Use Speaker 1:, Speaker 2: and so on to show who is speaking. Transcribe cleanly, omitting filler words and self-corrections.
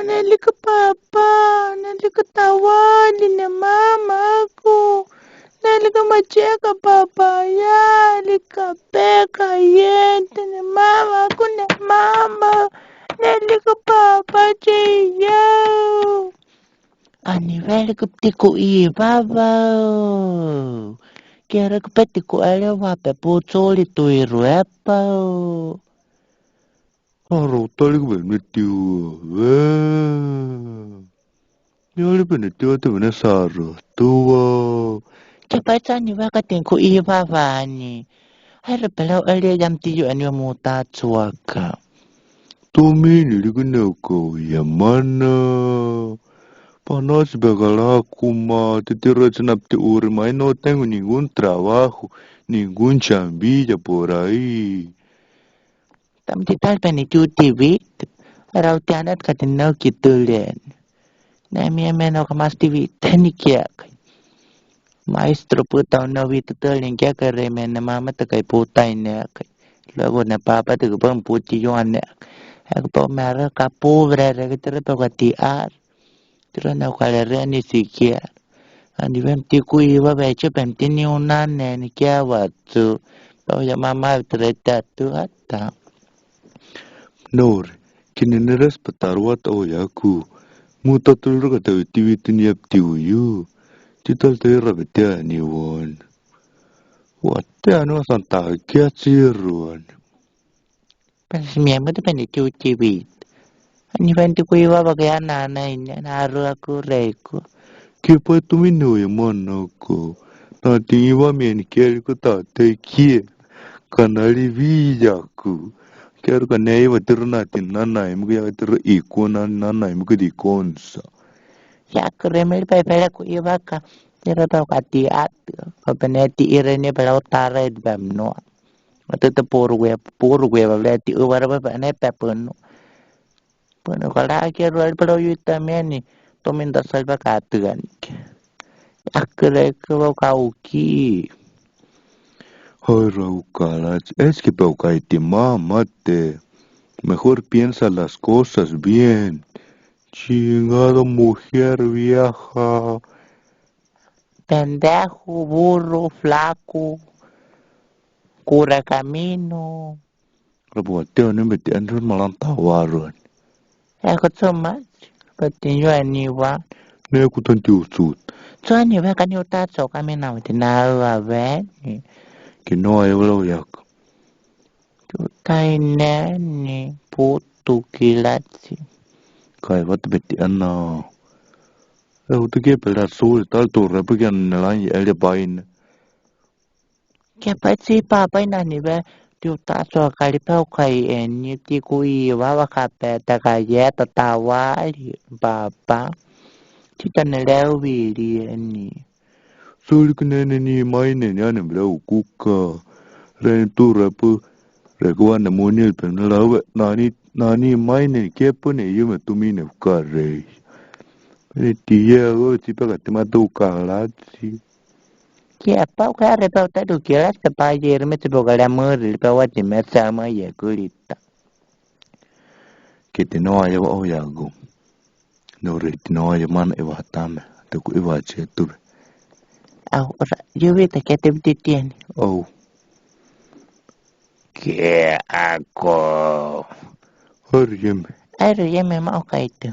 Speaker 1: nalika papa, nalika tawali na mama ako. Nalika macheka papa, ya, lika peka yente na mama ako na mama. Nalika papa, cheyo. Ani velika ptiku I baba. Kera kupeti ku ale wape putsoli tuiru epa.
Speaker 2: Arotali ku benetiu. Nyoli benetiu ate bene saro. Tua.
Speaker 1: Kepaisa ni waka tinku I baba ni. Hara pelau ale jam tiyu ani muta tsuaka.
Speaker 2: Tumi niliguna ko yamana. Panas bagalaku ma titira senapti uri mai no tengo ningún trabajo, ningún chambilla por ahí.
Speaker 1: Tam tital penitiu TV. Rau tianat katinau kitulen. Nami ameno kamas TV tenikiak. Maestro putau nawi tutulen kya kare mena mama takai putai ne. Luego na papa te kupang puti yuan ne. Aku pa mera ka pobre re kitara pa katiar. Tira na kalere ni sikia. Andi bem tiku iwa beche bem tini unan ne ni kya watu. Pau ya mama treta tu hata.
Speaker 2: Nore, kinene respetar wat oyaku. Muta tulur kata TV tini ap tiuyu. Tital te rabetia ni won. Wate anu santa kia ciruan.
Speaker 1: Pas miemu tu penitiu TV. Ani bem tiku iwa bagai anak ini naru aku reku.
Speaker 2: Kipa tu mino ya manako. Nanti iwa mien kiel ko tate kie. Kanali vijaku. Kiar ka nei wa tirna tinana imu ya tir ikona nana imu di konsa.
Speaker 1: Ya kremel pa pala ku iwa ka. Tira pa katiat. Kapaneti irene pala utara it bem no. Ito te purwe ba ti uwara ba ne pepono. Bueno, kala kero al pala yuta meni. Tomin dasal ba katuan. Akre ko kauki.
Speaker 2: Ay, Raucala, es que Paucaiti mate. Mejor piensa las cosas bien. Chingado mujer vieja.
Speaker 1: Pendejo, burro, flaco, cura camino.
Speaker 2: Rebuateo ni meti anjur malam tawaran.
Speaker 1: Ako tsumat. Patinyo aniwa.
Speaker 2: Ne aku tanti usut.
Speaker 1: So aniwa kanyo tatso kami na matinawa ven.
Speaker 2: Kinoa walau yak.
Speaker 1: Tutay neni putu kilatsi.
Speaker 2: Kai wat beti anna. Aku tu ke pelar sul tal tu rebukian nelan ele bain.
Speaker 1: Kaya patsi papay na niwa. Tatso kalipau kay enyi ti kuiwa wakapeta kaya tatawali papa. Kita nelew wili eni.
Speaker 2: Sul kunene ni maine ni ane blau kuka. Ren tu repu. Rekuan namunil pen lawe nani maine kepo ne yume tumine ukare. Tiya go tipa katimata ukalatsi.
Speaker 1: Kaya pau kaya repau tadu kira sepayer me tibogala muril pa wati mesama ya kulita.
Speaker 2: Kete no aya wa oyago. No reti no aya mana ewa tame. Teku ewa chetube.
Speaker 1: Au ora yuwi ta kete bititian.
Speaker 2: Oh.
Speaker 1: Ke ako.
Speaker 2: Hori yeme.
Speaker 1: Ay yeme mau kaitu.